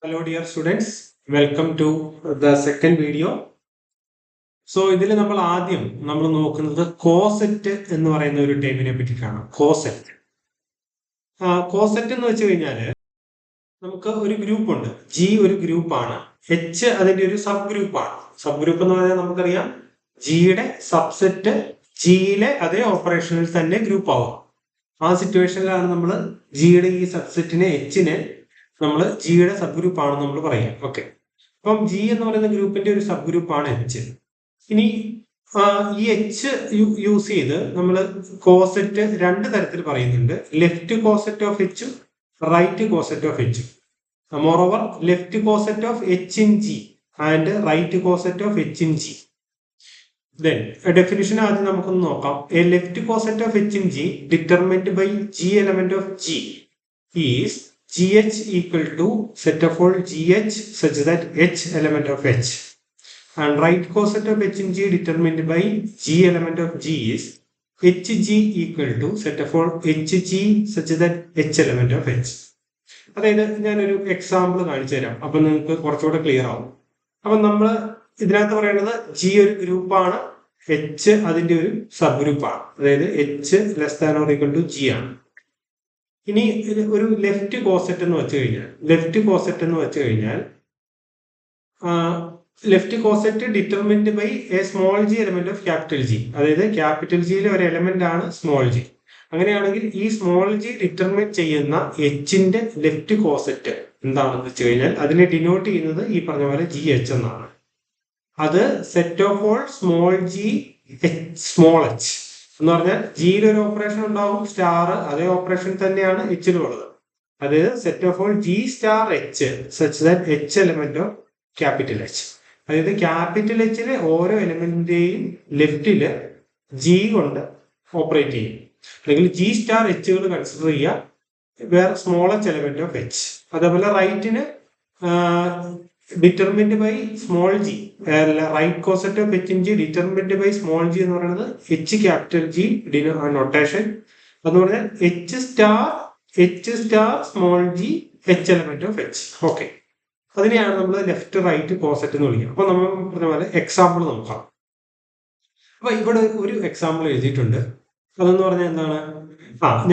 Hello dear students, welcome to the second video. So ഇതിൽ നമ്മൾ ആദ്യം നോക്കുന്നത് കോസെറ്റ് എന്ന് പറയുന്ന ഒരു ടേമിനെ പറ്റിയിട്ടാണ്. കോസെറ്റ് എന്ന് വെച്ച് കഴിഞ്ഞാൽ നമുക്ക് ഒരു ഗ്രൂപ്പ് ഉണ്ട്. ജി ഒരു ഗ്രൂപ്പാണ്, എച്ച് അതിന്റെ ഒരു സബ് ഗ്രൂപ്പാണ്. സബ് ഗ്രൂപ്പ് എന്ന് പറഞ്ഞാൽ നമുക്കറിയാം ജിയുടെ സബ്സെറ്റ് ജിയിലെ അതേ ഓപ്പറേഷനിൽ തന്നെ ഗ്രൂപ്പ് ആവും. ആ സിറ്റുവേഷനിലാണ് നമ്മൾ ജിയുടെ ഈ സബ്സെറ്റിനെ എച്ചിനെ നമ്മൾ ജിയുടെ സബ് ഗ്രൂപ്പ് ആണെന്ന് നമ്മൾ പറയാം. ഓക്കെ, അപ്പം ജി എന്ന് പറയുന്ന ഗ്രൂപ്പിന്റെ ഒരു സബ് ഗ്രൂപ്പാണ് എച്ച്. ഇനി ഈ എച്ച് യൂസ് ചെയ്ത് നമ്മൾ കോസെറ്റ് രണ്ട് തരത്തിൽ പറയുന്നുണ്ട്. ലെഫ്റ്റ് കോസെറ്റ് ഓഫ് എച്ചും റൈറ്റ് കോസെറ്റ് ഓഫ് എച്ചും. Moreover left coset of H in G and right coset of H in G. Then definition ആദ്യം നമുക്കൊന്ന് നോക്കാം. A left coset of H in G determined by G element of G is GH equal to set of all GH such that H element of H, and right coset of H in G determined by G element of G is HG equal to set of all HG such that H element of H. അതായത് ഞാനൊരു example കാണിച്ചു തരാം, അപ്പൊ നിങ്ങൾക്ക് കുറച്ചുകൂടെ clear ആവും. അപ്പൊ നമ്മൾ ഇതിനകത്ത് പറയുന്നത് ജി ഒരു ഗ്രൂപ്പാണ്, എച്ച് അതിന്റെ ഒരു സബ് ഗ്രൂപ്പാണ്. അതായത് H less than or equal to G ആണ്. ഇനി ഒരു ലെഫ്റ്റ് കോസെറ്റ് എന്ന് വെച്ച് കഴിഞ്ഞാൽ left coset determined by a small G element of capital G. അതായത് ക്യാപിറ്റൽ ജിയിലെ ഒരു എലമെന്റ് ആണ് സ്മോൾ ജി. അങ്ങനെയാണെങ്കിൽ ഈ സ്മോൾ ജി ഡിറ്റർമിൻ ചെയ്യുന്ന എച്ചിന്റെ ലെഫ്റ്റ് കോസെറ്റ് എന്താണെന്ന് വെച്ച് കഴിഞ്ഞാൽ അതിനെ ഡിനോട്ട് ചെയ്യുന്നത് ഈ പറഞ്ഞ പോലെ ജി എച്ച് എന്നാണ്. അത് set of all small G small H എന്ന് പറഞ്ഞാൽ ജിയിൽ ഒരു ഓപ്പറേഷൻ ഉണ്ടാവും സ്റ്റാർ, അതേ ഓപ്പറേഷൻ തന്നെയാണ് എച്ചിലും ഉള്ളത്. അത് set of all G star H such that H element of capital H. അതായത് ക്യാപിറ്റൽ എച്ചിലെ ഓരോ എലമെന്റിന്റെയും ലെഫ്റ്റില് ജി കൊണ്ട് ഓപ്പറേറ്റ് ചെയ്യും. അല്ലെങ്കിൽ ജി സ്റ്റാർ എച്ചുകൾ കൺസിഡർ ചെയ്യുക, വേറെ small H element of H. അതേപോലെ റൈറ്റിന് determined by small G, right coset of H in G determined by small G എന്ന് പറയുന്നത് എച്ച് ക്യാപിറ്റൽ ജി നൊട്ടേഷൻ എന്ന് പറഞ്ഞാൽ H star small G H element of H. Okay, അതിനെയാണ് നമ്മൾ left right coset എന്ന് വിളിക്കുക. അപ്പൊ നമ്മൾ പറഞ്ഞ പോലെ എക്സാമ്പിൾ നോക്കാം. അപ്പൊ ഇവിടെ ഒരു എക്സാമ്പിൾ എഴുതിയിട്ടുണ്ട്. അതെന്ന് പറഞ്ഞാൽ എന്താണ്?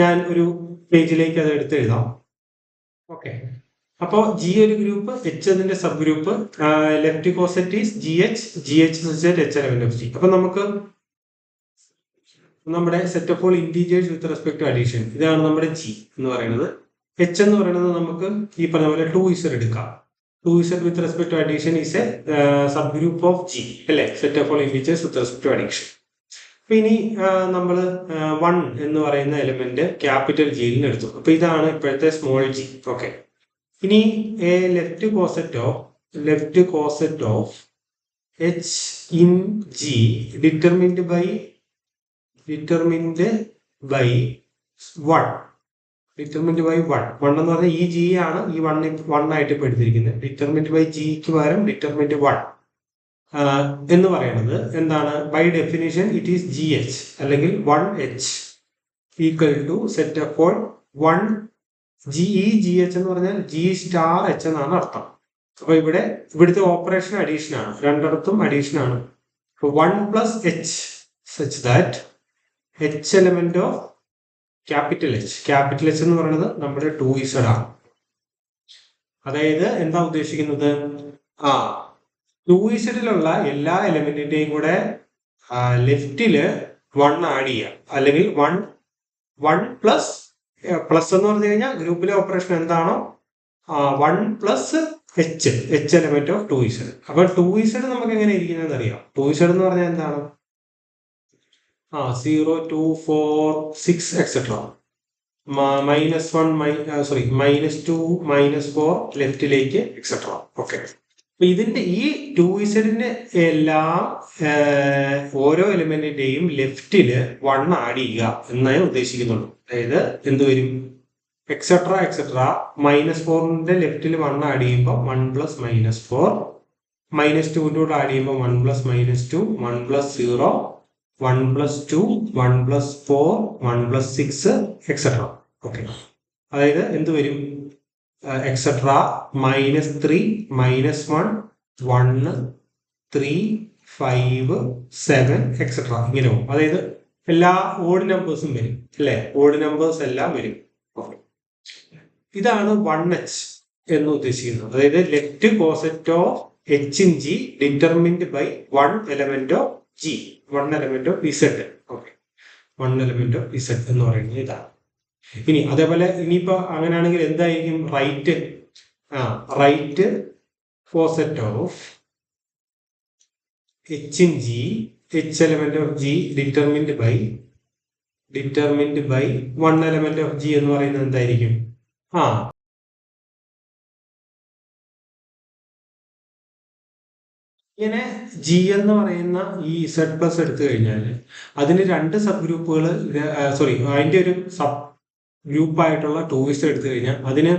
ഞാൻ ഒരു പേജിലേക്ക് അത് എടുത്ത് എഴുതാം. ഓക്കെ, അപ്പോൾ ജി ഒരു ഗ്രൂപ്പ്, എച്ച് അതിന്റെ subgroup, left coset is G H H element of G. അപ്പൊ നമുക്ക് നമ്മുടെ set of all integers with respect to addition, ഇതാണ് നമ്മുടെ ജി എന്ന് പറയുന്നത്. എച്ച് എന്ന് പറയുന്നത് നമുക്ക് ഈ പറഞ്ഞ പോലെ 2Z എടുക്കാം. 2Z with respect to addition is a subgroup of G, അല്ലെ? Set of all integers with respect to addition. അപ്പൊ ഇനി നമ്മൾ 1 എന്ന് പറയുന്ന എലമെന്റ് ക്യാപിറ്റൽ ജിയിൽ നിന്ന് എടുത്തു. അപ്പൊ ഇതാണ് ഇപ്പോഴത്തെ സ്മോൾ ജി. ഓക്കെ, ഇനി a left coset of H in G determined by 1 എന്ന് പറഞ്ഞാൽ ഈ ജി ആണ് ഈ 1 ആയിട്ട് ഇപ്പൊ എടുത്തിരിക്കുന്നത്. ഡിറ്റർമിൻഡ് ബൈ ജിക്ക് പകരം ഡിറ്റർമിൻഡ് 1 എന്ന് പറയുന്നത് എന്താണ്? By definition it is G H അല്ലെങ്കിൽ 1H equal to set of all 1 G H എന്ന് പറഞ്ഞാൽ ജി സ്റ്റാർ എച്ച് എന്നാണ് അർത്ഥം. അപ്പൊ ഇവിടുത്തെ ഓപ്പറേഷൻ അഡീഷൻ ആണ്, രണ്ടിടത്തും അഡീഷൻ ആണ്. 1 plus H such that H element of capital H എന്ന് പറയുന്നത് നമ്മുടെ 2Z ആണ്. അതായത് എന്താ ഉദ്ദേശിക്കുന്നത്? 2Zലുള്ള എല്ലാ എലമെന്റിന്റെയും കൂടെ ലെഫ്റ്റില് 1 ആഡ് ചെയ്യാം, അല്ലെങ്കിൽ 1 പ്ലസ് എന്ന് പറഞ്ഞു കഴിഞ്ഞാൽ ഗ്രൂപ്പിലെ ഓപ്പറേഷൻ എന്താണോ 1 plus H element of 2Z. അപ്പൊ 2Z നമുക്ക് എങ്ങനെ ഇരിക്കുന്നതെന്ന് അറിയാം. 2Z എന്ന് പറഞ്ഞാൽ എന്താണ്? 0, 2, 4, 6 എക്സെട്ര. -1 -2 -4 ലെഫ്റ്റിലേക്ക് എക്സെട്ര. ഓക്കെ, അപ്പൊ ഇതിന്റെ ഈ 2Zന്റെ എല്ലാം ഓരോ എലിമെന്റിന്റെയും ലെഫ്റ്റില് 1 ആഡ് ചെയ്യുക എന്നേ ഉദ്ദേശിക്കുന്നുള്ളൂ. അതായത് എന്തുവരും? എക്സെട്ര -4ന്റെ ലെഫ്റ്റിൽ 1 ആഡ് ചെയ്യുമ്പോൾ 1 പ്ലസ് -4, -2ന്റെ കൂടെ ആഡ് ചെയ്യുമ്പോൾ 1 plus -2, 1 plus 0, 1 plus 2, 1 plus 4, 1 plus 6 etcetera. Okay, അതായത് എന്ത് വരും? എക്സെട്ര -3 -1 1 3 5 7 എക്സെട്ര ഇങ്ങനെ പോകും. അതായത് എല്ലാ ഓഡ് നമ്പേഴ്സും വരും അല്ലെ, ഓഡ് നമ്പേഴ്സ് എല്ലാം വരും. ഇതാണ് 1h എന്ന് ഉദ്ദേശിക്കുന്നത്. അതായത് left coset of h in G determined by 1 element of G, 1 element of Z. Okay, 1 element of Z എന്ന് പറയുന്നത് ഇതാണ്. ഇനി അതേപോലെ ഇനിയിപ്പോ അങ്ങനെയാണെങ്കിൽ എന്തായിരിക്കും right coset of h in G, h element of G determined by 1 element of G എന്ന് പറയുന്നത് എന്തായിരിക്കും? ഇങ്ങനെ ജി എന്ന് പറയുന്ന ഈ സെഡ് പ്ലസ് എടുത്തു കഴിഞ്ഞാൽ അതിന് രണ്ട് സബ് ഗ്രൂപ്പുകൾ, അതിന്റെ ഒരു സബ് ഗ്രൂപ്പായിട്ടുള്ള ടൂയിസ് എടുത്തു കഴിഞ്ഞാൽ അതിന്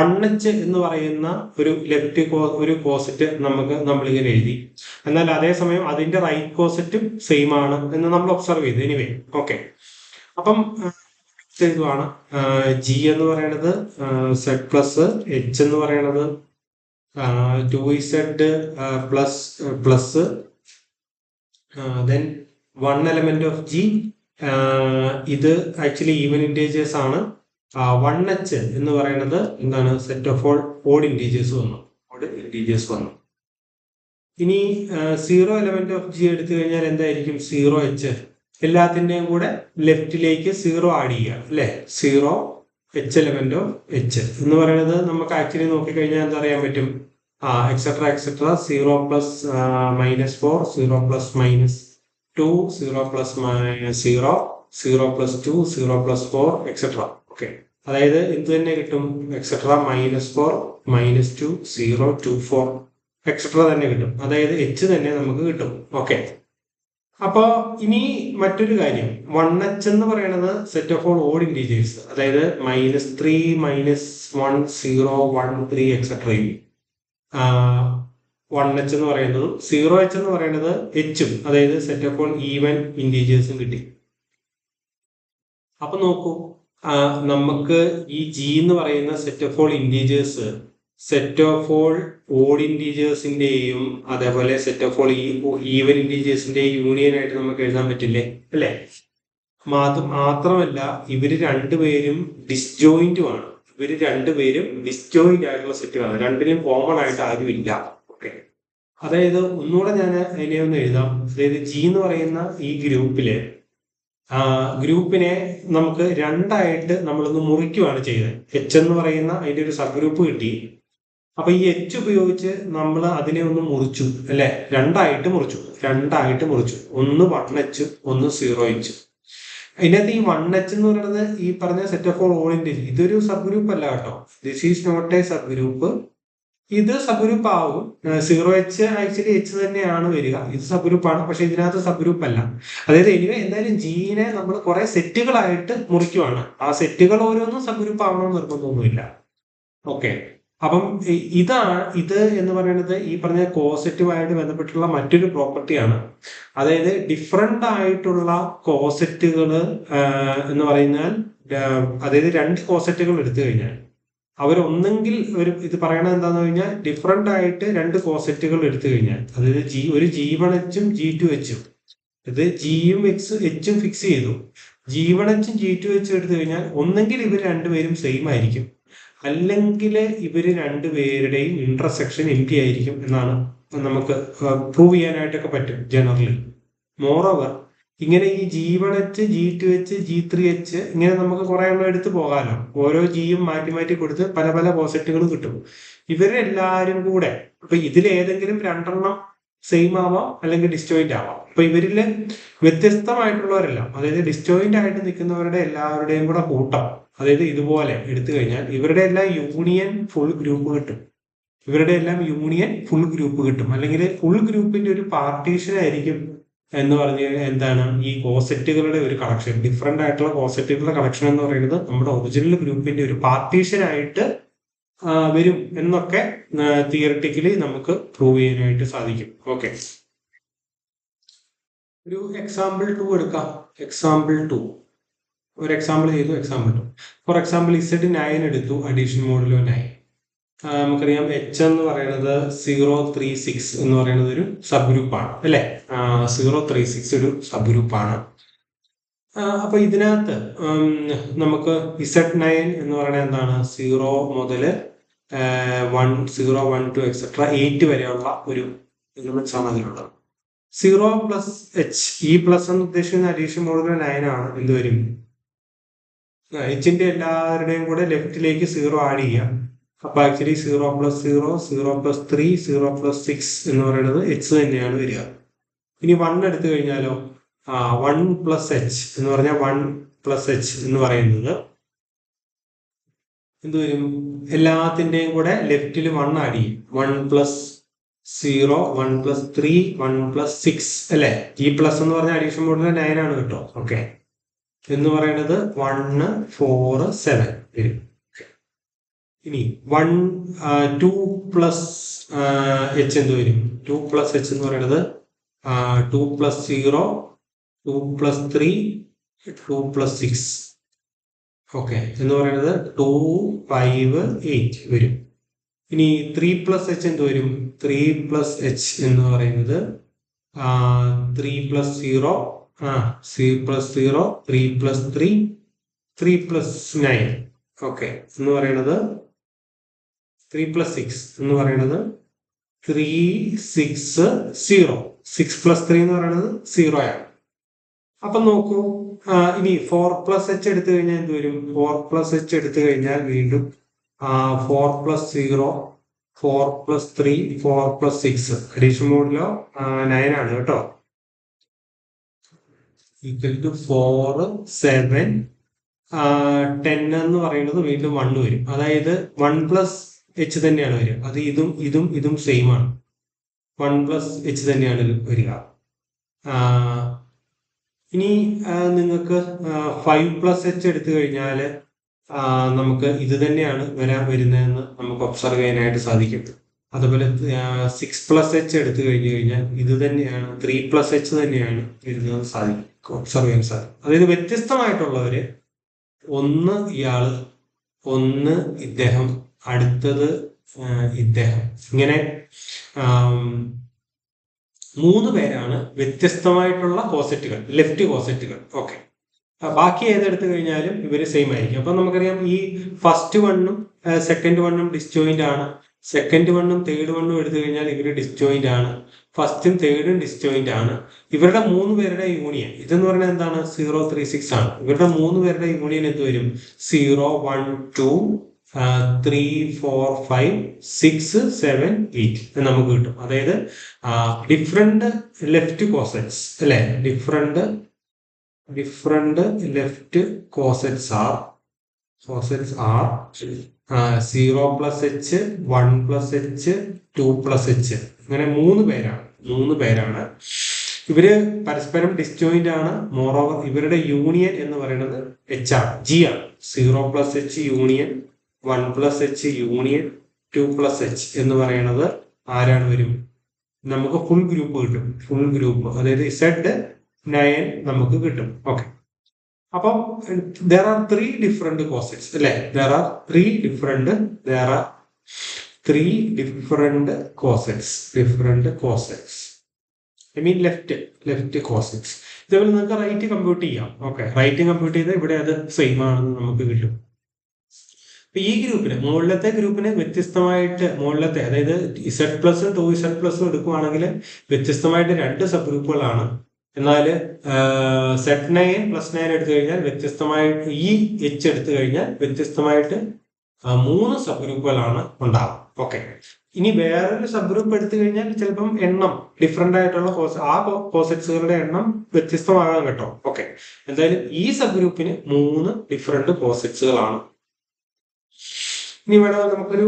1h എന്ന് പറയുന്ന ഒരു ലെഫ്റ്റ് ഒരു കോസെറ്റ് നമ്മളിങ്ങനെ എഴുതി. എന്നാൽ അതേസമയം അതിന്റെ റൈറ്റ് കോസെറ്റും സെയിം ആണ് എന്ന് നമ്മൾ ഒബ്സർവ് ചെയ്തു. എനിവേ ഓക്കെ, അപ്പം ഇതാണ് ജി എന്ന് പറയുന്നത് സെഡ് പ്ലസ് എച്ച് എന്ന് പറയുന്നത് 2z plus then 1 element of G. ഇത് ആക്ച്വലി ഈവൻ ഇൻറ്റീജേഴ്സ് ആണ്. 1h എന്ന് പറയുന്നത് എന്താണ്? Set of all odd integers വന്നു. ഇനി 0 element of G എടുത്തു കഴിഞ്ഞാൽ എന്തായിരിക്കും? 0h. എല്ലാത്തിൻ്റെയും കൂടെ ലെഫ്റ്റിലേക്ക് 0 ആഡ് ചെയ്യുക അല്ലെ, 0h element of h എന്ന് പറയുന്നത് നമുക്ക് ആക്ച്വലി നോക്കിക്കഴിഞ്ഞാൽ എന്താ അറിയാൻ പറ്റും? Etcetera 0 plus -4, 0 plus -2, 0 plus 0, 0 plus 2, 0 plus 4 etcetera. Okay, അതായത് എന്ത് തന്നെ കിട്ടും? എക്സെട്ര -4, -2, 0, 2, 4 എക്സെട്ര തന്നെ കിട്ടും. അതായത് h തന്നെ നമുക്ക് കിട്ടും. ഓക്കെ, അപ്പോ ഇനി മറ്റൊരു കാര്യം, 1h എന്ന് പറയുന്നത് set of all odd integers, അതായത് -3, -1, 0, 1, 3 എക്സെട്രയും 1h എന്ന് പറയുന്നത് 0h എന്ന് പറയുന്നത് ഹും, അതായത് സെറ്റ് ഓഫ് ഓൾ ഈവൻ ഇൻറ്റീജേഴ്സും കിട്ടി. അപ്പൊ നോക്കൂ, നമുക്ക് ഈ ജി എന്ന് പറയുന്ന set of all integers set of all odd ഇൻറ്റീജേഴ്സിന്റെയും അതേപോലെ സെറ്റ് ഓഫ് ഓൾ ഈവൻ ഇൻറ്റീജേഴ്സിന്റെയും യൂണിയൻ ആയിട്ട് നമുക്ക് എഴുതാൻ പറ്റില്ലേ അല്ലെ? മാത്രമല്ല ഇവര് രണ്ടുപേരും ഡിസ്ജോയിന്റുമാണ്. ഇവര് രണ്ടുപേരും ഡിസ്ജോയിന്റ് ആയിട്ടുള്ള സെറ്റുകളാണ്. രണ്ടിലും കോമൺ ആയിട്ട് ആരും ഇല്ല. ഓക്കെ, അതായത് ഒന്നുകൂടെ ഞാൻ അതിനെ ഒന്ന് എഴുതാം. അതായത് ജി എന്ന് പറയുന്ന ഈ ഗ്രൂപ്പിനെ നമുക്ക് രണ്ടായിട്ട് നമ്മളൊന്ന് മുറിക്കുകയാണ് ചെയ്തത്. എച്ച് എന്ന് പറയുന്ന അതിന്റെ ഒരു സബ് ഗ്രൂപ്പ് കിട്ടി. അപ്പൊ ഈ എച്ച് ഉപയോഗിച്ച് നമ്മൾ അതിനെ ഒന്ന് മുറിച്ചു അല്ലെ, രണ്ടായിട്ട് മുറിച്ചു. ഒന്ന് 1h, ഒന്ന് 0h. അതിനകത്ത് ഈ 1h എന്ന് പറയുന്നത് ഈ പറഞ്ഞ സെറ്റ് ഓഫ് ഓൾ ഇൻറ്റീജേഴ്സ്, ഇതൊരു സബ് ഗ്രൂപ്പ് അല്ല കേട്ടോ. This is not a subgroup. ഇത് സബ് ഗ്രൂപ്പ് ആവും. 0h ആക്ച്വലി h തന്നെയാണ് വരിക. ഇത് സബ് ഗ്രൂപ്പ് ആണ്, പക്ഷെ ഇതിനകത്ത് സബ് ഗ്രൂപ്പ് അല്ല. അതായത് എന്തായാലും ജീനെ നമ്മൾ കുറെ സെറ്റുകളായിട്ട് മുറിക്കുവാണ്. ആ സെറ്റുകൾ ഓരോന്നും സബ് ഗ്രൂപ്പ് ആവണമെന്ന് നിർബന്ധമൊന്നുമില്ല. ഓക്കെ, അപ്പം ഇത് എന്ന് പറയുന്നത് ഈ പറഞ്ഞ കോസെറ്റുമായിട്ട് ബന്ധപ്പെട്ടുള്ള മറ്റൊരു പ്രോപ്പർട്ടിയാണ്. അതായത് ഡിഫറെന്റ് ആയിട്ടുള്ള കോസെറ്റുകൾ എന്ന് പറഞ്ഞാൽ, അതായത് രണ്ട് കോസെറ്റുകൾ എടുത്തു കഴിഞ്ഞാൽ അവരൊന്നെങ്കിൽ ഇത് പറയണത് എന്താന്ന് കഴിഞ്ഞാൽ, ഡിഫറെന്റ് ആയിട്ട് രണ്ട് കോസെറ്റുകൾ എടുത്തു കഴിഞ്ഞാൽ, അതായത് ഒരു G1h ഉം G2h ഉം, ഇത് ജിയും എച്ചും ഫിക്സ് ചെയ്തു. G1h ഉം G2h എടുത്തു കഴിഞ്ഞാൽ ഒന്നെങ്കിൽ ഇവർ രണ്ടുപേരും സെയിം ആയിരിക്കും, അല്ലെങ്കിൽ ഇവര് രണ്ടുപേരുടെയും ഇന്റർസെക്ഷൻ എംപ്റ്റി ആയിരിക്കും എന്നാണ് നമുക്ക് പ്രൂവ് ചെയ്യാനായിട്ടൊക്കെ പറ്റും ജനറലി. മോറോവർ ഇങ്ങനെ ഈ G1h, G2h, G3h ഇങ്ങനെ നമുക്ക് കുറെ എണ്ണം എടുത്തു പോകാമല്ലോ. ഓരോ ജിയും മാറ്റി കൊടുത്ത് പല പല കോസെറ്റുകൾ കിട്ടും. ഇവരെല്ലാരും കൂടെ ഇപ്പൊ ഇതിലേതെങ്കിലും രണ്ടെണ്ണം സെയിം ആവാം, അല്ലെങ്കിൽ ഡിസ്റ്റോയിന്റ് ആവാം. അപ്പൊ ഇവരില് വ്യത്യസ്തമായിട്ടുള്ളവരെല്ലാം, അതായത് ഡിസ്റ്റോയിന്റ് ആയിട്ട് നിൽക്കുന്നവരുടെ എല്ലാവരുടെയും കൂടെ കൂട്ടം, അതായത് ഇതുപോലെ എടുത്തു കഴിഞ്ഞാൽ ഇവരുടെ എല്ലാം യൂണിയൻ ഫുൾ ഗ്രൂപ്പ് കിട്ടും. അല്ലെങ്കിൽ ഫുൾ ഗ്രൂപ്പിന്റെ ഒരു പാർട്ടീഷൻ ആയിരിക്കും എന്ന് പറഞ്ഞ് എന്താണ് ഈ കോസെറ്റുകളുടെ ഒരു കളക്ഷൻ, ഡിഫറെന്റ് ആയിട്ടുള്ള കോസെറ്റുകളുടെ കളക്ഷൻ എന്ന് പറയുന്നത് നമ്മുടെ ഒറിജിനൽ ഗ്രൂപ്പിന്റെ ഒരു പാർട്ടീഷൻ ആയിട്ട് വരും എന്നൊക്കെ തിയറിറ്റിക്കലി നമുക്ക് പ്രൂവ് ചെയ്യാനായിട്ട് സാധിക്കും. ഓക്കെ, ഒരു എക്സാമ്പിൾ 2 എടുക്കാം. എക്സാമ്പിൾ 2, ഒരു എക്സാമ്പിൾ ചെയ്തു, എക്സാമ്പിൾ കിട്ടും. ഫോർ എക്സാമ്പിൾ Z9 എടുത്തു, അഡീഷൻ മോഡുലോ 9. നമുക്കറിയാം H എന്ന് പറയുന്നത് 036 എന്ന് പറയുന്നത് ഒരു സബ് ഗ്രൂപ്പാണ് അല്ലേ. 036 ഒരു സബ് ഗ്രൂപ്പാണ്. അപ്പൊ ഇതിനകത്ത് നമുക്ക് Z9 എന്ന് പറയുന്നത് എന്താണ്, 0 മുതൽ 1 0 1 2 എക്സെട്ര 8 വരെയുള്ള ഒരു എലിമെന്റ്സ് ആണ് അതിലുള്ളത്. 0 പ്ലസ് എച്ച്, ഈ പ്ലസ് എന്ന് ഉദ്ദേശിക്കുന്ന അഡീഷൻ മോഡുലോ 9 ആണ്. എന്തുവരും, എച്ചിന്റെ എല്ലാവരുടെയും കൂടെ ലെഫ്റ്റിലേക്ക് 0 ആഡ് ചെയ്യാം. അപ്പൊ ആക്ച്വലി 0 പ്ലസ് 0 0 പ്ലസ് 3 0 പ്ലസ് 6 എന്ന് പറയുന്നത് എച്ച് തന്നെയാണ് വരിക. ഇനി 1 എടുത്തു കഴിഞ്ഞാലോ, 1 പ്ലസ് എച്ച് എന്ന് പറഞ്ഞാൽ 1 പ്ലസ് എച്ച് എന്ന് പറയുന്നത് എന്തുവരും, എല്ലാത്തിൻ്റെയും കൂടെ ലെഫ്റ്റിൽ 1 ആഡ് ചെയ്യും. 1 പ്ലസ് 0 1 പ്ലസ് 3 1 പ്ലസ് 6 അല്ലേ. ഈ പ്ലസ് എന്ന് പറഞ്ഞാൽ അഡീഷൻ മോഡുലോ 9 ആണ് കേട്ടോ. ഓക്കെ, എന്ന് പറയുന്നത് 1 4 7 വരും. ഇനി 2 പ്ലസ് എച്ച് എന്ത് വരും, 2 പ്ലസ് എച്ച് എന്ന് പറയുന്നത് 2 പ്ലസ് 0 2 പ്ലസ് 3 2 പ്ലസ് 6 ഓക്കെ എന്ന് പറയുന്നത് 2 5 8 വരും. ഇനി 3 പ്ലസ് എച്ച് എന്ത് വരും, 3 പ്ലസ് എച്ച് എന്ന് പറയുന്നത് 3 plus 0 3 plus 0 3 plus 3 3 plus 9 okay എന്ന് പറയുന്നത് 3 പ്ലസ് 6 എന്ന് പറയുന്നത് 3 6 0 6 പ്ലസ് 3 എന്ന് പറയുന്നത് 0 ആണ്. അപ്പൊ നോക്കൂ, ഇനി 4 പ്ലസ് എച്ച് എടുത്തു കഴിഞ്ഞാൽ എന്ത് വരും, 4 പ്ലസ് എച്ച് എടുത്തു കഴിഞ്ഞാൽ വീണ്ടും 4 പ്ലസ് 0 4 പ്ലസ് 3 4 പ്ലസ് 6 അഡീഷൻ മോഡുലോ 9 ആണ് കേട്ടോ. ഈക്വൽ ടു 4 7 10 എന്ന് പറയുന്നത് വീണ്ടും 1 വരും. അതായത് 1 പ്ലസ് എച്ച് തന്നെയാണ് വരിക. അത് ഇതും സെയിം ആണ്. 1 പ്ലസ് എച്ച് തന്നെയാണ് വരിക. ഇനി നിങ്ങൾക്ക് 5 പ്ലസ് എച്ച് എടുത്തു കഴിഞ്ഞാൽ നമുക്ക് ഇത് തന്നെയാണ് വരുന്നതെന്ന് നമുക്ക് ഒബ്സർവ് ചെയ്യാനായിട്ട് സാധിക്കും. അതുപോലെ 6 പ്ലസ് എച്ച് എടുത്തു കഴിഞ്ഞാൽ ഇത് തന്നെയാണ് 3 പ്ലസ് എച്ച് തന്നെയാണ് വരുന്നത് സാധിക്കും, ഒബ്സർവ് ചെയ്യാൻ സാധിക്കും. അതായത് വ്യത്യസ്തമായിട്ടുള്ളവര്, ഒന്ന് ഇയാള്, ഒന്ന് ഇദ്ദേഹം, അടുത്തത് ഇദ്ദേഹം, ഇങ്ങനെ 3 പേരാണ് വ്യത്യസ്തമായിട്ടുള്ള കോസെറ്റുകൾ, ലെഫ്റ്റ് കോസെറ്റുകൾ. ഓക്കെ, ബാക്കി ഏതെടുത്തു കഴിഞ്ഞാലും ഇവര് സെയിം ആയിരിക്കും. അപ്പൊ നമുക്കറിയാം ഈ ഫസ്റ്റ് വണ്ണും സെക്കൻഡ് വണ്ണും ഡിസ്ജോയിന്റ് ആണ്. സെക്കൻഡ് വണ്ണും തേർഡ് വണ്ണും എടുത്തു കഴിഞ്ഞാൽ ഇവര് ഡിസ്ജോയിന്റ് ആണ്. ഫസ്റ്റും തേർഡും ഡിസ്ജോയിന്റ് ആണ്. ഇവരുടെ 3 പേരുടെ യൂണിയൻ ഇതെന്ന് പറയുന്നത് എന്താണ്, 036 ആണ്. ഇവരുടെ 3 പേരുടെ യൂണിയൻ എന്ത് വരും, 0 1 2 3 4 5 6 7 8 നമുക്ക് കിട്ടും. അതായത് ഡിഫറെന്റ് ലെഫ്റ്റ് കോസെറ്റ്സ് അല്ലെ, different left cosets are 0 plus H 1 plus H 2 plus H അങ്ങനെ 3 പേരാണ്. ഇവര് പരസ്പരം ഡിസ്ജോയിന്റ് ആണ്. മോറോവർ ഇവരുടെ യൂണിയൻ എന്ന് പറയുന്നത് എച്ച് ആണ്, ജി ആണ്. 0 plus H union 1 plus H union 2 plus H എന്ന് പറയുന്നത് ആരാണ് വരും, നമുക്ക് ഫുൾ ഗ്രൂപ്പ് കിട്ടും. ഫുൾ ഗ്രൂപ്പ് അതായത് Z9 നമുക്ക് കിട്ടും. ഓക്കെ, അപ്പം there are 3 different cosets അല്ലെ, there are 3 different cosets I mean left cosets. ഇതേപോലെ നിങ്ങൾക്ക് റൈറ്റ് കമ്പ്യൂട്ട് ചെയ്യാം. ഓക്കെ, റൈറ്റ് കമ്പ്യൂട്ട് ചെയ്താൽ ഇവിടെ അത് സെയിം ആണെന്ന് നമുക്ക് കിട്ടും. അപ്പൊ ഈ ഗ്രൂപ്പിന്, മുകളിലത്തെ ഗ്രൂപ്പിന് വ്യത്യസ്തമായിട്ട്, മുകളിലത്തെ അതായത് Z പ്ലസും 2Z പ്ലസും എടുക്കുവാണെങ്കിൽ വ്യത്യസ്തമായിട്ട് 2 സബ് ഗ്രൂപ്പുകളാണ്. എന്നാൽ Z9 പ്ലസ് 9 എടുത്തു കഴിഞ്ഞാൽ വ്യത്യസ്തമായിട്ട്, ഈ H എടുത്തു കഴിഞ്ഞാൽ വ്യത്യസ്തമായിട്ട് 3 സബ് ഗ്രൂപ്പുകളാണ് ഉണ്ടാവും. ഓക്കെ, ഇനി വേറൊരു സബ് ഗ്രൂപ്പ് എടുത്തു കഴിഞ്ഞാൽ ചിലപ്പം എണ്ണം ഡിഫറെന്റ് ആയിട്ടുള്ള കോസെറ്റ്സുകളുടെ എണ്ണം വ്യത്യസ്തമാകാം കേട്ടോ. ഓക്കെ, എന്തായാലും ഈ സബ് ഗ്രൂപ്പിന് 3 ഡിഫറെന്റ് കോസെറ്റ്സുകളാണ്. ഇനി ഇവിടെ നമുക്കൊരു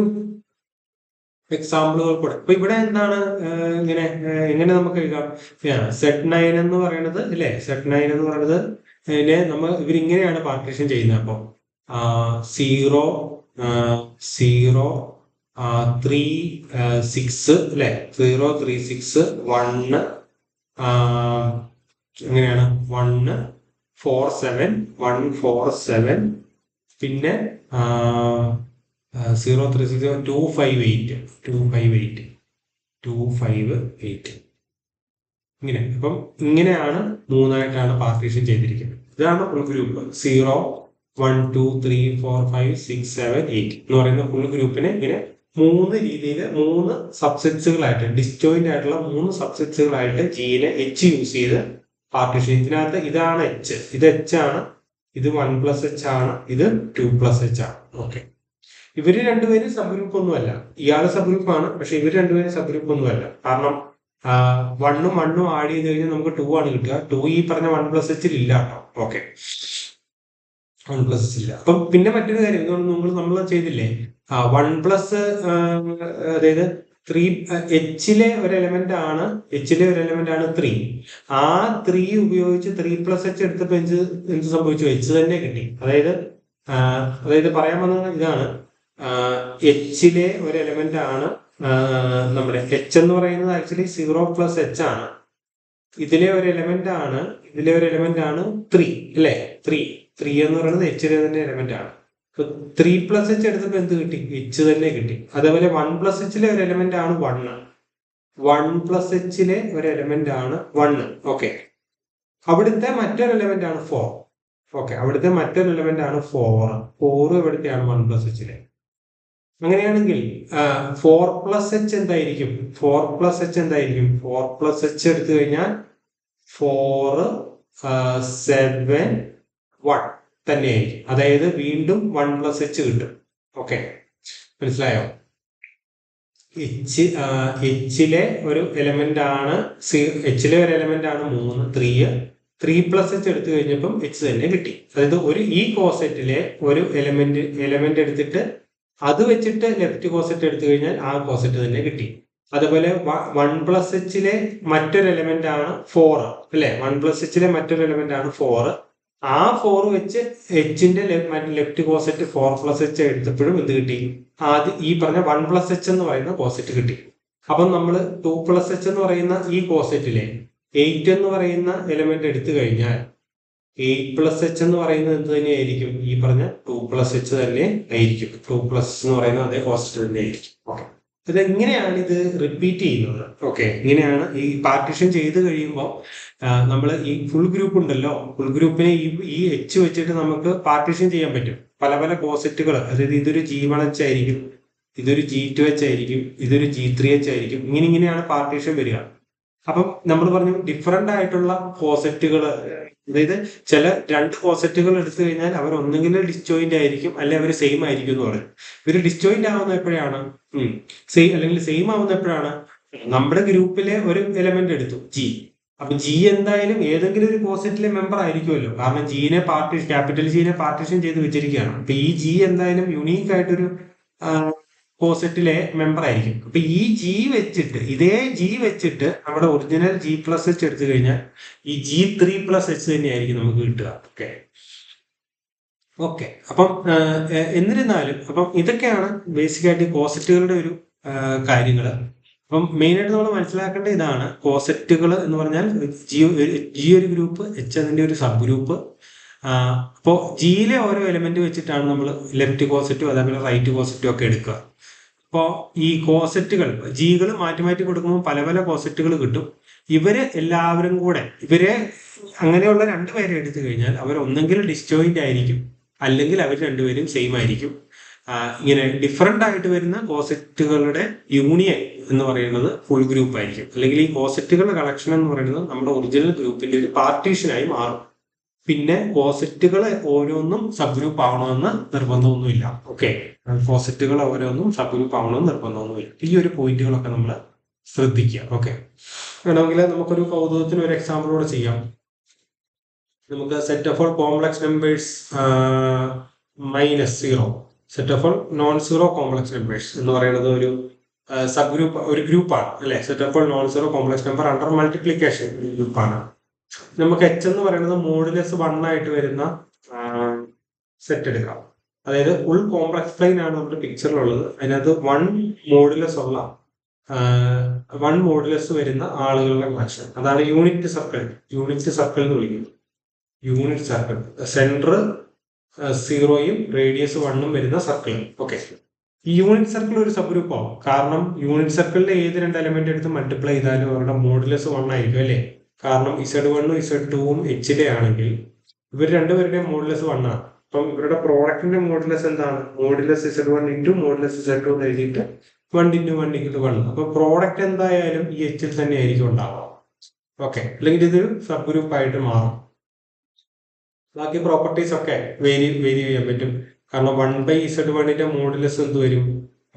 എക്സാമ്പിളുകൾ കൂടെ. അപ്പൊ ഇവിടെ എന്താണ്, എങ്ങനെ നമുക്ക് എഴുതാം, Z9 എന്ന് പറയുന്നത് അല്ലെ, Z9 എന്ന് പറയുന്നത് നമ്മൾ ഇവരിങ്ങനെയാണ് പാർട്ടീഷൻ ചെയ്യുന്നത്. അപ്പൊ 0 0 3 6 അല്ലെ, 0 3 6 1 എങ്ങനെയാണ് 1 147 പിന്നെ 258 ഇങ്ങനെ. അപ്പം ഇങ്ങനെയാണ് മൂന്നായിട്ടാണ് പാർട്ടീഷൻ ചെയ്തിരിക്കുന്നത്. ഇതാണ് ഫുൾ ഗ്രൂപ്പ്. 0 1 2 3 4 5 6 7 8 എന്ന് പറയുന്ന ഫുൾ ഗ്രൂപ്പിനെ ഇങ്ങനെ മൂന്ന് രീതിയിൽ മൂന്ന് സബ്സെറ്റ്സുകളായിട്ട് ഡിസ്റ്റോയിന്റ് ആയിട്ടുള്ള മൂന്ന് സബ്സെറ്റ്സുകളായിട്ട് ജീനെ എച്ച് യൂസ് ചെയ്ത് പാർട്ടീഷൻ. ഇതിനകത്ത് ഇതാണ് എച്ച്, ഇത് എച്ച് ആണ്, ഇത് 1+H ആണ്, ഇത് 2+H ആണ്. ഓക്കെ, ഇവര് രണ്ടുപേരും സബ് ഗ്രൂപ്പ് ഒന്നുമല്ല. ഇയാള് സബ് ഗ്രൂപ്പാണ്, പക്ഷെ ഇവർ രണ്ടുപേരും സബ് ഗ്രൂപ്പ് ഒന്നുമല്ല. കാരണം 1 ആഡ് ചെയ്ത് കഴിഞ്ഞാൽ നമുക്ക് 2 ആണ് കിട്ടുക. 2 ഈ പറഞ്ഞ 1+H ഇല്ല കേട്ടോ. ഓക്കെ, 1+H ഇല്ല. അപ്പം പിന്നെ മറ്റൊരു കാര്യം ഇതുകൊണ്ട് നമ്മൾ ചെയ്തില്ലേ, 1+, അതായത് 3 എച്ചിലെ ഒരു എലമെന്റ് ആണ് 3. ആ 3 ഉപയോഗിച്ച് 3+H എടുത്തപ്പോ എന്ത് സംഭവിച്ചു? എച്ച് തന്നെ കിട്ടി. അതായത് പറയാൻ വന്നത് ഇതാണ്, എച്ചിലെ ഒരു എലമെന്റ് ആണ് നമ്മുടെ എച്ച് എന്ന് പറയുന്നത് ആക്ച്വലി 0+H ആണ്. ഇതിലെ ഒരു എലമെന്റ് ആണ് 3 അല്ലേ? 3 എന്ന് പറയുന്നത് എച്ചിലെ തന്നെ എലമെന്റ് ആണ്. 3+H എടുത്തപ്പോ എന്ത് കിട്ടി? എച്ച് തന്നെ കിട്ടി. അതേപോലെ 1+Hലെ ഒരു എലമെന്റ് ആണ് 1+Hലെ ഒരു എലമെന്റ് ആണ് 1. ഓക്കെ, അവിടുത്തെ മറ്റൊരു എലമെന്റ് ആണ് 4. ഓക്കെ, അവിടുത്തെ മറ്റൊരു എലമെന്റ് ആണ് 4 ഇവിടുത്തെയാണ് 1+Hലെ. അങ്ങനെയാണെങ്കിൽ 4+H എന്തായിരിക്കും? 4+H എടുത്തു കഴിഞ്ഞാൽ 4 7 1 തന്നെയായിരിക്കും. അതായത് വീണ്ടും 1+H കിട്ടും. ഓക്കെ, മനസ്സിലായോ? എച്ചിലെ ഒരു എലമെന്റ് ആണ് 3. 3+H എടുത്തു കഴിഞ്ഞപ്പം എച്ച് തന്നെ കിട്ടി. അതായത് ഈ കോസെറ്റിലെ ഒരു എലമെന്റ് എടുത്തിട്ട് അത് വെച്ചിട്ട് ലെഫ്റ്റ് കോസെറ്റ് എടുത്തു കഴിഞ്ഞാൽ ആ കോസെറ്റ് തന്നെ കിട്ടി. അതുപോലെ 1+Hലെ മറ്റൊരു എലമെന്റ് ആണ് 4 അല്ലെ? 1+Hലെ മറ്റൊരു എലമെന്റ് ആണ് 4. ആ 4 വെച്ച് എച്ചിന്റെ ലെഫ്റ്റ് കോസെറ്റ് 4+H എടുത്തപ്പോഴും എന്ത് കിട്ടി? ആദ്യം ഈ പറഞ്ഞ 1+H എന്ന് പറയുന്ന കോസെറ്റ് കിട്ടി. അപ്പം നമ്മൾ 2+H എന്ന് പറയുന്ന ഈ കോസെറ്റിലെ 8 എന്ന് പറയുന്ന എലമെന്റ് എടുത്തു കഴിഞ്ഞാൽ 8+H എന്ന് പറയുന്നത് എന്ത് തന്നെയായിരിക്കും? ഈ പറഞ്ഞ 2+H തന്നെ ആയിരിക്കും. 2+ എന്ന് പറയുന്നത് അതേ കോസെറ്റ് തന്നെ ആയിരിക്കും. ഓക്കെ, ഇതെങ്ങനെയാണ് ഇത് റിപ്പീറ്റ് ചെയ്യുന്നത്? ഓക്കെ, ഇങ്ങനെയാണ് ഈ പാർട്ടീഷൻ ചെയ്ത് കഴിയുമ്പോൾ നമ്മൾ ഈ ഫുൾ ഗ്രൂപ്പ് ഉണ്ടല്ലോ, ഫുൾ ഗ്രൂപ്പിനെ ഈ എച്ച് വെച്ചിട്ട് നമുക്ക് പാർട്ടീഷൻ ചെയ്യാൻ പറ്റും. പല പല കോസെറ്റുകൾ, അതായത് ഇതൊരു G1H ആയിരിക്കും, ഇതൊരു G2H ആയിരിക്കും, ഇതൊരു G3H ആയിരിക്കും. ഇങ്ങനെയാണ് പാർട്ടീഷൻ വരിക. അപ്പം നമ്മൾ പറഞ്ഞു ഡിഫറെന്റ് ആയിട്ടുള്ള കോസെറ്റുകൾ, അതായത് ചില 2 കോസെറ്റുകൾ എടുത്തു കഴിഞ്ഞാൽ അവർ ഒന്നെങ്കിലും ഡിസ്ജോയിന്റ് ആയിരിക്കും, അല്ലെങ്കിൽ അവർ സെയിം ആയിരിക്കും എന്ന് പറയും. ഇവർ ഡിസ്ജോയിന്റ് ആവുന്ന എപ്പോഴാണ്? അല്ലെങ്കിൽ സെയിം ആവുന്ന എപ്പോഴാണ്? നമ്മുടെ ഗ്രൂപ്പിലെ ഒരു എലമെന്റ് എടുത്തു G. അപ്പൊ G എന്തായാലും ഏതെങ്കിലും ഒരു കോസെറ്റിലെ മെമ്പർ ആയിരിക്കുമല്ലോ, കാരണം ക്യാപിറ്റൽ Gനെ പാർട്ടീഷൻ ചെയ്ത് വെച്ചിരിക്കുകയാണ്. അപ്പൊ ഈ G എന്തായാലും യുണീക്ക് ആയിട്ടൊരു കോസെറ്റിലെ മെമ്പർ ആയിരിക്കും. അപ്പൊ ഈ ഇതേ G വെച്ചിട്ട് നമ്മുടെ ഒറിജിനൽ G+H എടുത്തു കഴിഞ്ഞാൽ ഈ G3+H തന്നെയായിരിക്കും നമുക്ക് കിട്ടുക. ഓക്കെ, അപ്പം എന്നിരുന്നാലും അപ്പം ഇതൊക്കെയാണ് ബേസിക് ആയിട്ട് കോസെറ്റുകളുടെ ഒരു കാര്യങ്ങൾ. അപ്പം മെയിൻ ആയിട്ട് നമ്മൾ മനസ്സിലാക്കേണ്ട ഇതാണ്, കോസെറ്റുകൾ എന്ന് പറഞ്ഞാൽ G ഒരു ഗ്രൂപ്പ്, H അതിന്റെ ഒരു സബ് ഗ്രൂപ്പ്. അപ്പോൾ Gയിലെ ഓരോ എലമെന്റ് വെച്ചിട്ടാണ് നമ്മൾ ലെഫ്റ്റ് കോസെറ്റും അതേപോലെ റൈറ്റ് കോസെറ്റും ഒക്കെ എടുക്കുക. അപ്പോൾ ഈ കോസെറ്റുകൾ Gകൾ മാറ്റി കൊടുക്കുമ്പോൾ പല പല കോസെറ്റുകൾ കിട്ടും. എല്ലാവരും കൂടെ അങ്ങനെയുള്ള 2 പേരെ എടുത്തു കഴിഞ്ഞാൽ അവർ ഒന്നെങ്കിൽ ഡിസ്ജോയിന്റ് ആയിരിക്കും, അല്ലെങ്കിൽ അവർ രണ്ടുപേരും സെയിം ആയിരിക്കും. ഇങ്ങനെ ഡിഫറെന്റ് ആയിട്ട് വരുന്ന കോസെറ്റുകളുടെ യൂണിയൻ എന്ന് പറയുന്നത് ഫുൾ ഗ്രൂപ്പ് ആയിരിക്കും. അല്ലെങ്കിൽ ഈ കോസെറ്റുകളുടെ കളക്ഷൻ എന്ന് പറയുന്നത് നമ്മുടെ ഒറിജിനൽ ഗ്രൂപ്പിന്റെ ഒരു പാർട്ടീഷനായി മാറും. പിന്നെ കോസെറ്റുകൾ ഓരോന്നും സബ് ഗ്രൂപ്പ് ആവണമെന്ന് നിർബന്ധമൊന്നുമില്ല. ഓക്കെ, കോസെറ്റുകൾ ഓരോന്നും സബ് ഗ്രൂപ്പ് ആവണമെന്ന് നിർബന്ധമൊന്നുമില്ല. ഈ ഒരു പോയിന്റുകളൊക്കെ നമ്മൾ ശ്രദ്ധിക്കുക. ഓക്കെ, വേണമെങ്കിൽ നമുക്കൊരു കൗതുകത്തിന് ഒരു എക്സാമ്പിളോടെ ചെയ്യാം. നമുക്ക് set of all complex numbers -0, set of all non zero complex numbers എന്ന് പറയുന്നത് ഒരു സബ് ഗ്രൂപ്പ്, ഒരു ഗ്രൂപ്പാണ് അല്ലെ? Set of all non zero complex number under multiplication ഗ്രൂപ്പാണ്. നമുക്ക് H എന്ന് പറയുന്നത് മോഡുലസ് 1 ആയിട്ട് വരുന്ന സെറ്റ് എടുക്കാം. അതായത് ഫുൾ കോംപ്ലക്സ് പ്ലെയിൻ ആണ് നമ്മുടെ പിക്ചറിലുള്ളത്. അതിനകത്ത് 1 മോഡുലസ് വരുന്ന ആളുകളുടെ കളക്ഷൻ, അതാണ് യൂണിറ്റ് സർക്കിൾ എന്ന് വിളിക്കുന്നത്. യൂണിറ്റ് സർക്കിൾ, സെന്റർ 0യും റേഡിയസ് 1ഉം വരുന്ന സർക്കിൾ. ഓക്കെ, ഈ യൂണിറ്റ് സർക്കിൾ ഒരു സബ് ഗ്രൂപ്പ് ആവും. കാരണം യൂണിറ്റ് സർക്കിളിലെ ഏത് രണ്ട് എലമെന്റ് എടുത്ത് മൾട്ടിപ്ലൈ ചെയ്താലും അവരുടെ മോഡുലസ് 1 ആയിരിക്കും അല്ലേ. കാരണം Z1ഉം Z2ഉം Hലെ ആണെങ്കിൽ ഇവർ രണ്ടുപേരുടെയും മോഡുലസ് 1 ആണ്. അപ്പം ഇവരുടെ പ്രോഡക്റ്റിന്റെ മോഡുലസ് എന്താണ്? Modulus Z1 into modulus Z2 എന്ന് എഴുതിയിട്ട് 1 ഇൻറ്റു 1 ഇൻറ്റു 1. അപ്പൊ പ്രോഡക്റ്റ് എന്തായാലും ഈ Hൽ തന്നെ ആയിരിക്കും ഉണ്ടാവുക. ഓക്കെ, അല്ലെങ്കിൽ ഇതൊരു സബ് ഗ്രൂപ്പ് ആയിട്ട് മാറും. ബാക്കി പ്രോപ്പർട്ടീസ് ഒക്കെ വേരി ചെയ്യാൻ പറ്റും. കാരണം 1/Z1ന്റെ മോഡുലസ് എന്ത് വരും?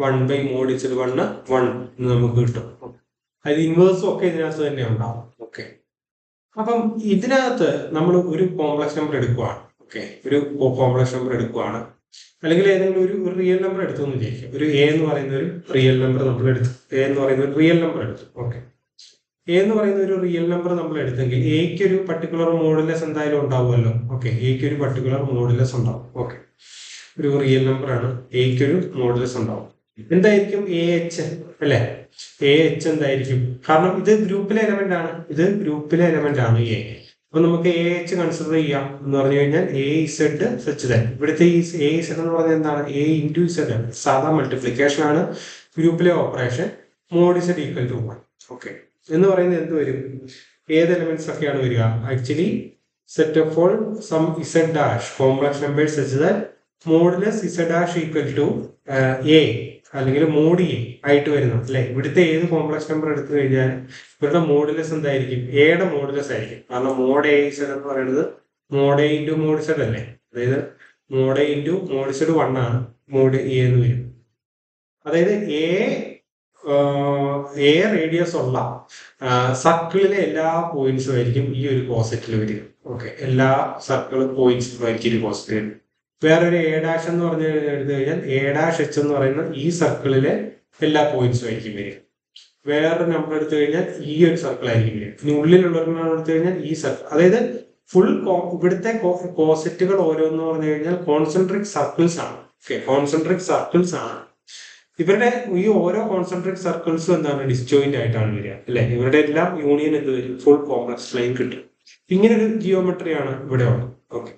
1/mod(Z1) 1 എന്ന് നമുക്ക് കിട്ടും. അത് ഇൻവേഴ്സും ഒക്കെ ഇതിനകത്ത് തന്നെ ഉണ്ടാവും. ഓക്കെ, അപ്പം ഇതിനകത്ത് നമ്മൾ ഒരു കോംപ്ലക്സ് നമ്പർ എടുക്കുവാണ്. ഓക്കെ, ഒരു കോംപ്ലക്സ് നമ്പർ എടുക്കുവാണ്, അല്ലെങ്കിൽ ഏതെങ്കിലും ഒരു റിയൽ നമ്പർ എടുത്തു എന്ന് വിചാരിക്കും. ഒരു എ എന്ന് പറയുന്ന ഒരു റിയൽ നമ്പർ നമ്മൾ എടുത്തു. എ എന്ന് പറയുന്ന ഒരു റിയൽ നമ്പർ എടുത്തു. ഓക്കെ, എ എന്ന് പറയുന്ന ഒരു റിയൽ നമ്പർ നമ്മൾ എടുത്തെങ്കിൽ എക്ക് ഒരു പർട്ടിക്കുലർ മോഡുലസ് എന്തായാലും ഉണ്ടാവുമല്ലോ. ഓക്കെ, എക്ക് ഒരു പർട്ടിക്കുലർ മോഡുലസ് ഉണ്ടാവും. ഓക്കെ, ഒരു റിയൽ നമ്പർ ആണ്, എക്ക് ഒരു മോഡുലസ് ഉണ്ടാവും. എന്തായിരിക്കും AH അല്ലെ? AH എന്തായിരിക്കും? കാരണം ഇത് ഗ്രൂപ്പിലെ എലമെന്റ് ആണ്, ഇത് ഗ്രൂപ്പിലെ എലമെന്റ് ആണ് എ. അപ്പൊ നമുക്ക് AH കൺസിഡർ ചെയ്യാം എന്ന് പറഞ്ഞു കഴിഞ്ഞാൽ AZ സച്ച് ദാറ്റ് ഇവിടുത്തെ ഈ AZ എന്ന് പറഞ്ഞാൽ എന്താണ്? A ഇൻറ്റു Z ആണ്, സാധാ മൾട്ടിപ്ലിക്കേഷൻ ആണ്, ഗ്രൂപ്പിലെ operation. Mod Z equal to 1. Okay, എന്ന് പറയുന്നത് എന്ത് വരും? ഏത് എലമെന്റ്സ് ഒക്കെയാണ് വരിക? Actually set of all some Z dash complex numbers such that modulus Z dash equal to A അല്ലെങ്കിൽ മോഡ് എ ആയിട്ട് വരുന്നു അല്ലെ. ഇവിടുത്തെ ഏത് കോംപ്ലക്സ് നമ്പർ എടുത്തു കഴിഞ്ഞാൽ ഇവരുടെ മോഡുലസ് എന്തായിരിക്കും? എയുടെ മോഡുലസ് ആയിരിക്കും. കാരണം മോഡ് AZ എന്ന് പറയുന്നത് mod A into mod Z അല്ലേ. അതായത് mod A into mod Z 1 ആണ്, മോഡ് എ എന്ന് വരും. അതായത് എ റേഡിയസ് ഉള്ള സർക്കിളിലെ എല്ലാ പോയിന്റ്സും ആയിരിക്കും ഈ ഒരു കോസെറ്റിൽ വരിക. ഓക്കെ, എല്ലാ സർക്കിൾ പോയിന്റ്സും ആയിരിക്കും ഒരു കോസെറ്റിൽ. വേറൊരു എ ഡാഷ് എന്ന് പറഞ്ഞു എടുത്തു കഴിഞ്ഞാൽ A'(H) എന്ന് പറയുന്ന ഈ സർക്കിളിലെ എല്ലാ പോയിന്റ്സും ആയിരിക്കും വരിക. വേറൊരു നമ്പർ എടുത്തു കഴിഞ്ഞാൽ ഈ ഒരു സർക്കിൾ ആയിരിക്കും വരിക. ഇനി ഉള്ളിലുള്ളവരെണ്ണം എടുത്തു കഴിഞ്ഞാൽ ഈ സർക്കിൾ. അതായത് ഫുൾ ഇവിടുത്തെ കോസെറ്റുകൾ ഓരോന്ന് പറഞ്ഞു കഴിഞ്ഞാൽ കോൺസെൻട്രിക് സർക്കിൾസ് ആണ്. ഓക്കെ, കോൺസെൻട്രിക് സർക്കിൾസ് ആണ്. ഇവരുടെ ഈ ഓരോ കോൺസെൻട്രിക് സർക്കിൾസും എന്താണ്? ഡിസ്ജോയിന്റ് ആയിട്ടാണ് വരിക അല്ലെ. ഇവരുടെ എല്ലാം യൂണിയൻ എന്ത് വരും? ഫുൾ കോംപ്ലക്സ് ലൈൻ കിട്ടും. ഇങ്ങനെ ഒരു ജിയോമെട്രിയാണ് ഇവിടെ ഉള്ളത്. ഓക്കെ,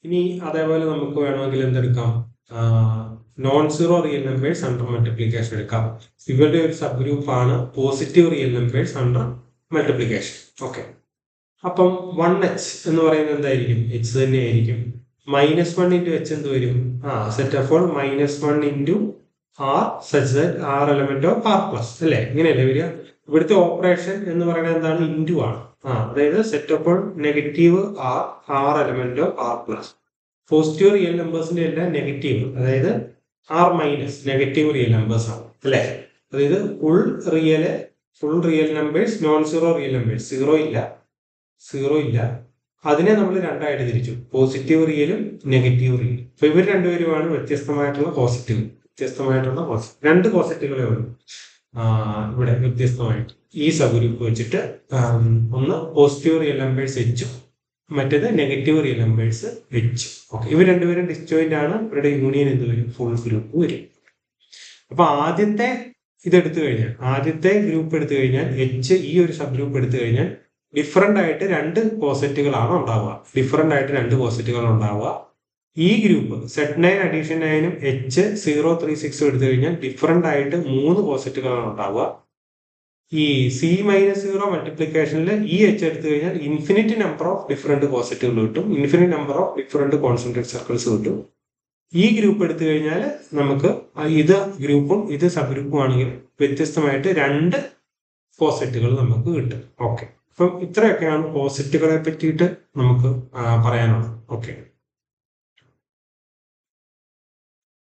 ഇനി അതേപോലെ നമുക്ക് വേണമെങ്കിൽ എന്തെടുക്കാം? Non zero real numbers under multiplication എടുക്കാം. ഇവരുടെ ഒരു സബ് ഗ്രൂപ്പ് ആണ് positive real numbers under multiplication. Okay, അപ്പം 1H എന്ന് പറയുന്നത് എന്തായിരിക്കും? H തന്നെ ആയിരിക്കും. -1 ഇൻറ്റു H എന്ത് വരും? Set of all -1 into R such that R element of R plus അല്ലെ. ഇങ്ങനെയല്ലേ വരിക? ഇവിടുത്തെ ഓപ്പറേഷൻ എന്ന് പറയുന്നത് എന്താണ്? ഇൻറ്റു ആണ്. അതായത് set of all negative R element of R plus. Positive real നമ്പേഴ്സിന്റെ എല്ലാം നെഗറ്റീവ്, അതായത് R minus negative real numbers ആണ് അല്ലെ. അതായത് full real numbers, non zero real numbers, zero ഇല്ല, അതിനെ നമ്മൾ രണ്ടായിട്ട് തിരിച്ചു, പോസിറ്റീവ് റിയലും നെഗറ്റീവ് റിയലും. അപ്പൊ ഇവർ രണ്ടുപേരുമാണ് വ്യത്യസ്തമായിട്ടുള്ള പോസിറ്റീവ്, രണ്ട് പോസിറ്റീവുകളെ ഉള്ളൂ ഇവിടെ വ്യത്യസ്തമായിട്ട്. ഈ സബ് ഗ്രൂപ്പ് വെച്ചിട്ട് ഒന്ന് പോസിറ്റീവ് റിയൽ നമ്പേഴ്സ് H, മറ്റേത് negative real numbers H. Okay, ഇവർ രണ്ടുപേരും ഡിസ്ജോയിന്റ് ആണ്. ഇവരുടെ യൂണിയൻ എന്ത് വരും? ഫുൾ ഗ്രൂപ്പ് വരും. അപ്പൊ ആദ്യത്തെ ഗ്രൂപ്പ് എടുത്തു കഴിഞ്ഞാൽ H, ഈ ഒരു സബ് ഗ്രൂപ്പ് എടുത്തു കഴിഞ്ഞാൽ ഡിഫറെന്റ് ആയിട്ട് രണ്ട് കോസെറ്റുകളാണ് ഉണ്ടാവുക. ഈ ഗ്രൂപ്പ് Z9 അഡീഷൻ 9ഉം H036 എടുത്തു കഴിഞ്ഞാൽ ഡിഫറെന്റ് ആയിട്ട് 3 കോസെറ്റുകളാണ് ഉണ്ടാവുക. ഈ C-0 മൾട്ടിപ്ലിക്കേഷനിൽ ഈ H എടുത്തു കഴിഞ്ഞാൽ ഇൻഫിനിറ്റ് നമ്പർ ഓഫ് ഡിഫറെന്റ് കോസെറ്റുകൾ കിട്ടും, infinite number of different concentric circles കിട്ടും. ഈ ഗ്രൂപ്പ് എടുത്തു കഴിഞ്ഞാൽ നമുക്ക് ഇത് ഗ്രൂപ്പും ഇത് സബ് ഗ്രൂപ്പും ആണെങ്കിൽ വ്യത്യസ്തമായിട്ട് രണ്ട് കോസെറ്റുകൾ നമുക്ക് കിട്ടും. ഓക്കെ, അപ്പം ഇത്രയൊക്കെയാണ് കോസെറ്റുകളെ പറ്റിയിട്ട് നമുക്ക് പറയാനുള്ളത്. ഓക്കെ.